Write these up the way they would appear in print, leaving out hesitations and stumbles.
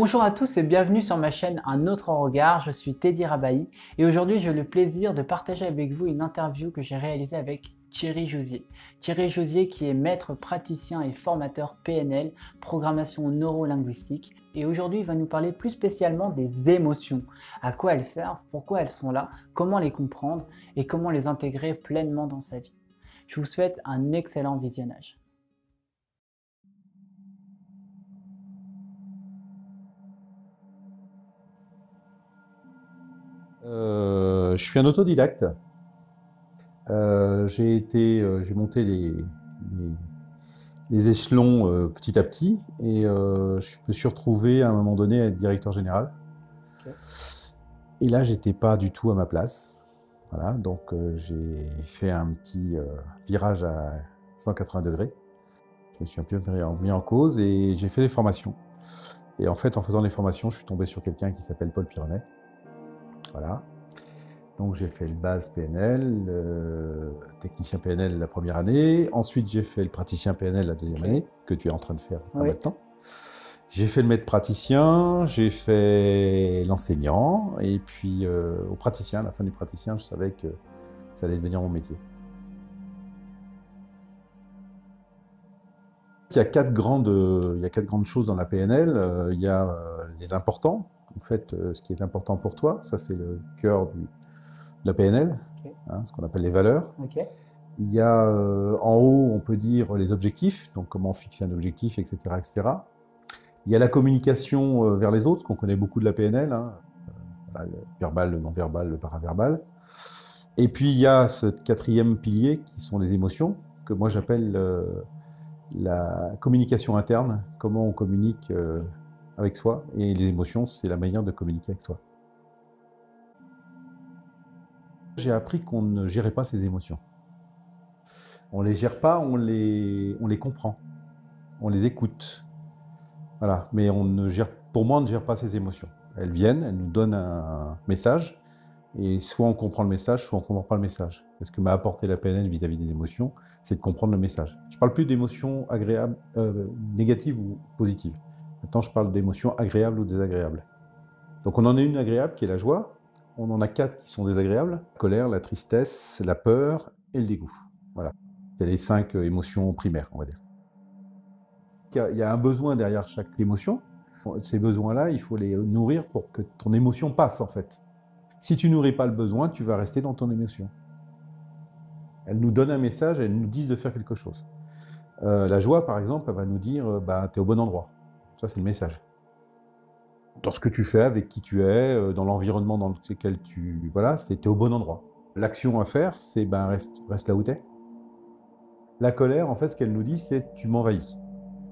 Bonjour à tous et bienvenue sur ma chaîne Un autre regard, je suis Teddy Rabahi et aujourd'hui j'ai le plaisir de partager avec vous une interview que j'ai réalisée avec Thierry Jouzier. Thierry Jouzier qui est maître praticien et formateur PNL, programmation neuro-linguistique, et aujourd'hui il va nous parler plus spécialement des émotions, à quoi elles servent, pourquoi elles sont là, comment les comprendre et comment les intégrer pleinement dans sa vie. Je vous souhaite un excellent visionnage. Je suis un autodidacte. J'ai monté les échelons petit à petit et je me suis retrouvé à un moment donné à être directeur général. Okay. Et là, j'étais pas du tout à ma place. Voilà, donc j'ai fait un petit virage à 180 degrés. Je me suis un peu mis en cause et j'ai fait des formations. Et en fait, en faisant les formations, je suis tombé sur quelqu'un qui s'appelle Paul Pironnet. Voilà. Donc j'ai fait le base PNL, le technicien PNL la première année. Ensuite, j'ai fait le praticien PNL la deuxième année, que tu es en train de faire maintenant. J'ai fait le maître praticien, j'ai fait l'enseignant, et puis au praticien, à la fin du praticien, je savais que ça allait devenir mon métier. Il y a quatre grandes choses dans la PNL. Il y a les importants. En fait, ce qui est important pour toi, ça c'est le cœur de la PNL, hein, ce qu'on appelle les valeurs. Il y a en haut, on peut dire les objectifs, donc comment fixer un objectif, etc. etc. Il y a la communication vers les autres, ce qu'on connaît beaucoup de la PNL, hein, le verbal, le non-verbal, le paraverbal. Et puis il y a ce quatrième pilier qui sont les émotions, que moi j'appelle la communication interne, comment on communique avec soi, et les émotions, c'est la manière de communiquer avec soi. J'ai appris qu'on ne gérait pas ses émotions. On ne les gère pas, on les comprend, on les écoute. Voilà, mais pour moi, on ne gère pas ses émotions. Elles viennent, elles nous donnent un message, et soit on comprend le message, soit on ne comprend pas le message. Ce que m'a apporté la PNL vis-à-vis des émotions, c'est de comprendre le message. Je ne parle plus d'émotions agréables, négatives ou positives. Maintenant, je parle d'émotions agréables ou désagréables. Donc on en a une agréable qui est la joie, on en a 4 qui sont désagréables, la colère, la tristesse, la peur et le dégoût. Voilà. C'est les 5 émotions primaires, on va dire. Il y a un besoin derrière chaque émotion. Ces besoins-là, il faut les nourrir pour que ton émotion passe, en fait. Si tu nourris pas le besoin, tu vas rester dans ton émotion. Elle nous donne un message, elle nous dit de faire quelque chose. La joie, par exemple, elle va nous dire tu es au bon endroit. Ça, c'est le message. Dans ce que tu fais, avec qui tu es, dans l'environnement dans lequel tu... Voilà, c'est au bon endroit. L'action à faire, c'est reste là où tu es. La colère, en fait, ce qu'elle nous dit, c'est tu m'envahis.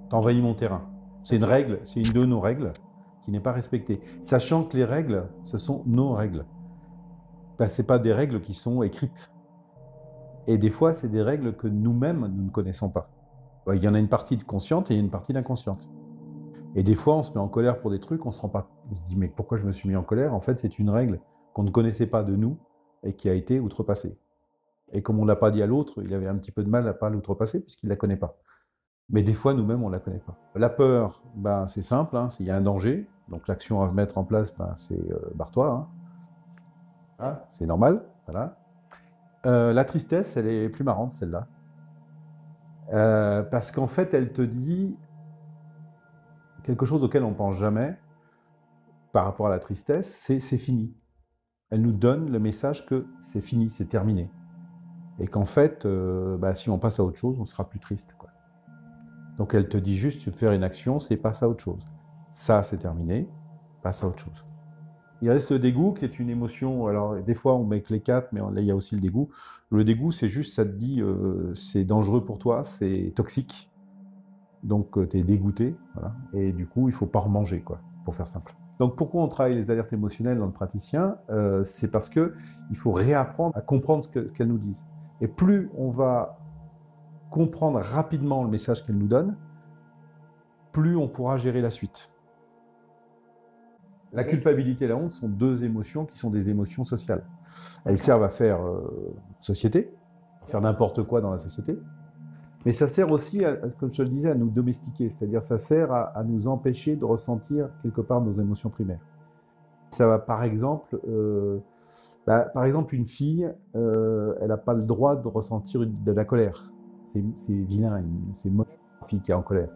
T'envahis mon terrain. C'est une règle, c'est une de nos règles qui n'est pas respectée. Sachant que les règles, ce sont nos règles. Ce n'est pas des règles qui sont écrites. Et des fois, c'est des règles que nous-mêmes, nous ne connaissons pas. Il y en a une partie de consciente et une partie d'inconsciente. Et des fois, on se met en colère pour des trucs, on se dit, mais pourquoi je me suis mis en colère? En fait, c'est une règle qu'on ne connaissait pas de nous et qui a été outrepassée. Et comme on ne l'a pas dit à l'autre, il avait un petit peu de mal à ne pas l'outrepasser puisqu'il ne la connaît pas. Mais des fois, nous-mêmes, on ne la connaît pas. La peur, c'est simple, hein, s'il y a un danger, donc l'action à mettre en place, c'est barre-toi. Hein. Voilà, c'est normal. Voilà. La tristesse, elle est plus marrante, celle-là. Parce qu'en fait, elle te dit quelque chose auquel on ne pense jamais par rapport à la tristesse, c'est fini. Elle nous donne le message que c'est fini, c'est terminé. Et qu'en fait, si on passe à autre chose, on sera plus triste, quoi. Donc elle te dit juste faire une action, c'est passe à autre chose. Ça, c'est terminé, passe à autre chose. Il reste le dégoût qui est une émotion. Alors des fois on met que les 4, mais là il y a aussi le dégoût. Le dégoût, c'est juste, ça te dit c'est dangereux pour toi, c'est toxique. Donc tu es dégoûté, voilà. Et du coup il ne faut pas remanger, quoi, pour faire simple. Donc pourquoi on travaille les alertes émotionnelles dans le praticien? C'est parce qu'il faut réapprendre à comprendre ce qu'elles nous disent. Et plus on va comprendre rapidement le message qu'elles nous donnent, plus on pourra gérer la suite. La culpabilité et la honte sont 2 émotions qui sont des émotions sociales. Elles servent à faire société, à faire n'importe quoi dans la société. Mais ça sert aussi, comme je te le disais, à nous domestiquer. C'est-à-dire ça sert à nous empêcher de ressentir quelque part nos émotions primaires. Ça va, par exemple, une fille, elle n'a pas le droit de ressentir de la colère. C'est vilain, c'est moche une fille qui est en colère.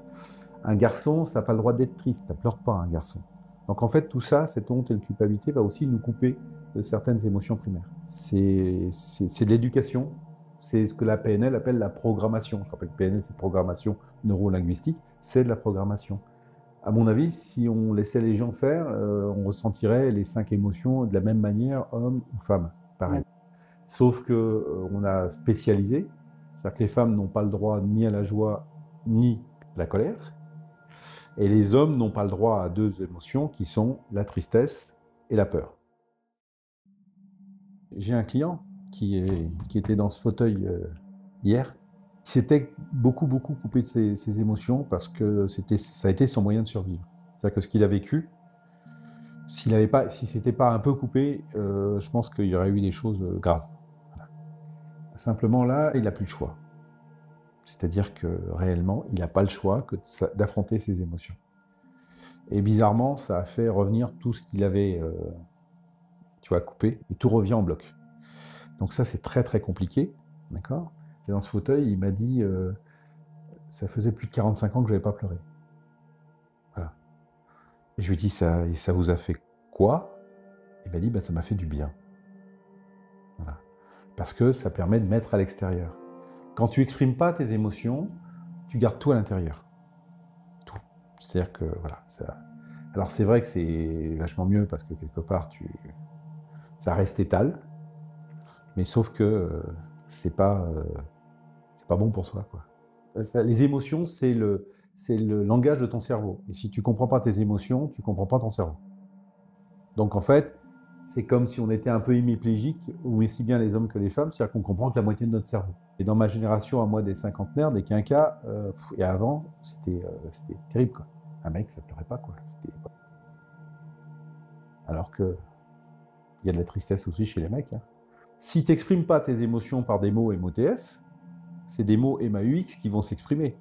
Un garçon, ça n'a pas le droit d'être triste, ça ne pleure pas un garçon. Donc en fait, tout ça, cette honte et la culpabilité va aussi nous couper de certaines émotions primaires. C'est de l'éducation, c'est ce que la PNL appelle la programmation. Je rappelle que PNL, c'est programmation neuro-linguistique, c'est de la programmation. À mon avis, si on laissait les gens faire, on ressentirait les 5 émotions de la même manière, homme ou femme, pareil. Sauf qu'on a spécialisé, c'est-à-dire que les femmes n'ont pas le droit ni à la joie, ni à la colère, et les hommes n'ont pas le droit à 2 émotions qui sont la tristesse et la peur. J'ai un client qui était dans ce fauteuil hier, qui s'était beaucoup coupé de ses émotions parce que ça a été son moyen de survivre. C'est-à-dire que ce qu'il a vécu, si c'était pas un peu coupé, je pense qu'il y aurait eu des choses graves. Voilà. Simplement là, il n'a plus le choix. C'est-à-dire que réellement, il n'a pas le choix que d'affronter ses émotions. Et bizarrement, ça a fait revenir tout ce qu'il avait coupé, et tout revient en bloc. Donc ça, c'est très compliqué, d'accord ? Et dans ce fauteuil, il m'a dit, ça faisait plus de 45 ans que je n'avais pas pleuré. Voilà. Et je lui ai dit, ça vous a fait quoi ? Il m'a dit, ça m'a fait du bien. Voilà. Parce que ça permet de mettre à l'extérieur. Quand tu exprimes pas tes émotions, tu gardes tout à l'intérieur. Tout. C'est-à-dire que, voilà. Alors c'est vrai que c'est vachement mieux parce que quelque part, ça reste étal. Mais sauf que c'est pas bon pour soi, quoi. Les émotions, c'est le langage de ton cerveau. Et si tu comprends pas tes émotions, tu comprends pas ton cerveau. Donc en fait, c'est comme si on était un peu hémiplégique, ou aussi bien les hommes que les femmes, c'est-à-dire qu'on comprend que la moitié de notre cerveau. Et dans ma génération, à moi des cinquantenaires, des quinquas, et avant, c'était terrible, quoi. Un mec, ça pleurait pas, quoi. Alors que il y a de la tristesse aussi chez les mecs, hein. Si tu n'exprimes pas tes émotions par des mots MOTS, c'est des mots MAUX qui vont s'exprimer.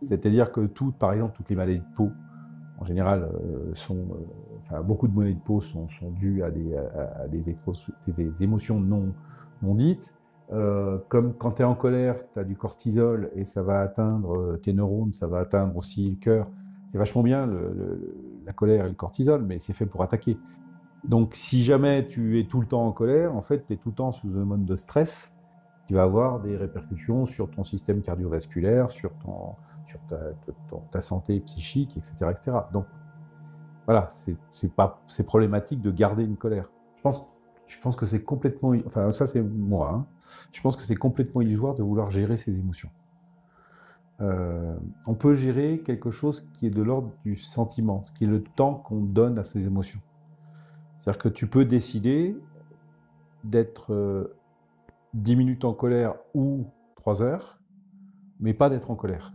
C'est-à-dire que par exemple, toutes les maladies de peau, en général, beaucoup de maladies de peau sont dues à des émotions non dites. Comme quand tu es en colère, tu as du cortisol et ça va atteindre tes neurones, ça va atteindre aussi le cœur. C'est vachement bien la colère et le cortisol, mais c'est fait pour attaquer. Donc, si jamais tu es tout le temps en colère, en fait, tu es tout le temps sous un mode de stress qui va avoir des répercussions sur ton système cardiovasculaire, sur ta santé psychique, etc., etc. Donc, voilà, c'est problématique de garder une colère. Je pense que c'est complètement... Enfin, ça, c'est moi. Hein. Je pense que c'est complètement illusoire de vouloir gérer ses émotions. On peut gérer quelque chose qui est de l'ordre du sentiment, qui est le temps qu'on donne à ses émotions. C'est-à-dire que tu peux décider d'être 10 minutes en colère ou 3 heures, mais pas d'être en colère.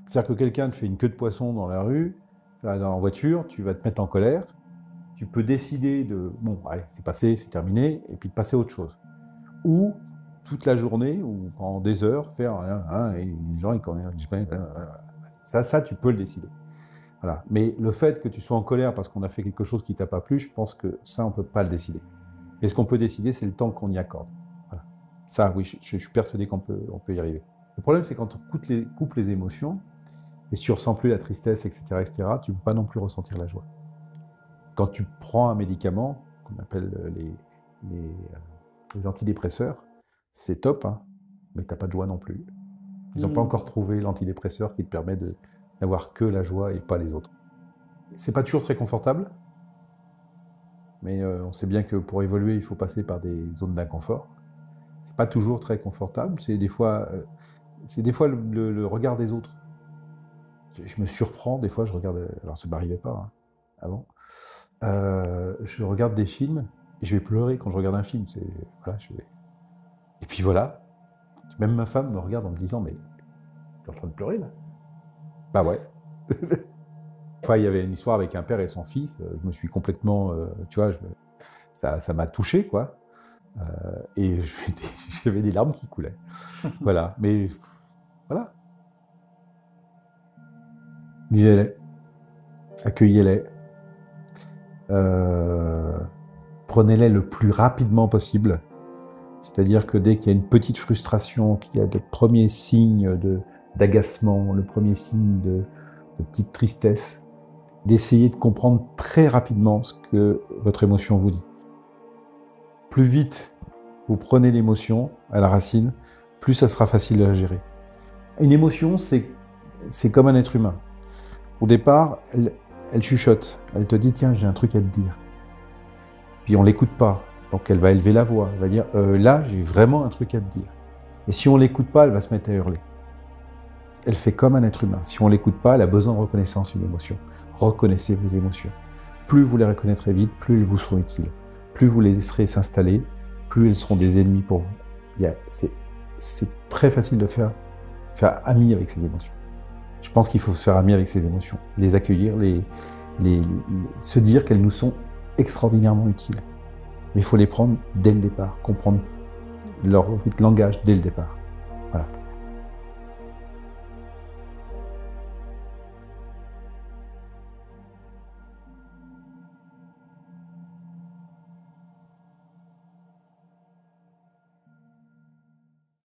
C'est-à-dire que quelqu'un te fait une queue de poisson dans la rue, en voiture, tu vas te mettre en colère, tu peux décider de, bon, allez, c'est passé, c'est terminé, et puis de passer à autre chose. Ou toute la journée, ou pendant des heures, faire et les gens, ça, tu peux le décider. Voilà. Mais le fait que tu sois en colère parce qu'on a fait quelque chose qui ne t'a pas plu, je pense que ça, on ne peut pas le décider. Et ce qu'on peut décider, c'est le temps qu'on y accorde. Voilà. Ça, oui, je suis persuadé qu'on peut y arriver. Le problème, c'est quand on coupe les émotions, et si tu ne ressens plus la tristesse, etc., tu ne peux pas non plus ressentir la joie. Quand tu prends un médicament, qu'on appelle les antidépresseurs, c'est top, hein, mais tu n'as pas de joie non plus. Ils n'ont pas encore trouvé l'antidépresseur qui te permet d'avoir que la joie et pas les autres. C'est pas toujours très confortable, mais on sait bien que pour évoluer, il faut passer par des zones d'inconfort. C'est pas toujours très confortable, c'est des fois le regard des autres. Je me surprends, des fois je regarde, alors ça ne m'arrivait pas hein, avant, je regarde des films et je vais pleurer quand je regarde un film. Et puis voilà, même ma femme me regarde en me disant, mais t'es en train de pleurer là ? Bah ouais. Enfin, il y avait une histoire avec un père et son fils, je me suis complètement, ça m'a touché, quoi. Et j'avais des larmes qui coulaient. Voilà, mais Voilà. Vivez-les, accueillez-les, prenez-les le plus rapidement possible. C'est-à-dire que dès qu'il y a une petite frustration, qu'il y a des premiers signes d'agacement, le premier signe de petite tristesse, d'essayer de comprendre très rapidement ce que votre émotion vous dit. Plus vite vous prenez l'émotion à la racine, plus ça sera facile à gérer. Une émotion, c'est comme un être humain. Au départ, elle chuchote, elle te dit « tiens, j'ai un truc à te dire ». Puis on ne l'écoute pas, donc elle va élever la voix, elle va dire « là, j'ai vraiment un truc à te dire ». Et si on ne l'écoute pas, elle va se mettre à hurler. Elle fait comme un être humain. Si on ne l'écoute pas, elle a besoin de reconnaissance, une émotion. Reconnaissez vos émotions. Plus vous les reconnaîtrez vite, plus elles vous seront utiles. Plus vous les laisserez s'installer, plus elles seront des ennemis pour vous. C'est très facile de faire ami avec ses émotions. Je pense qu'il faut se faire ami avec ses émotions, les accueillir, se dire qu'elles nous sont extraordinairement utiles. Mais il faut les prendre dès le départ, comprendre leur langage dès le départ. Voilà.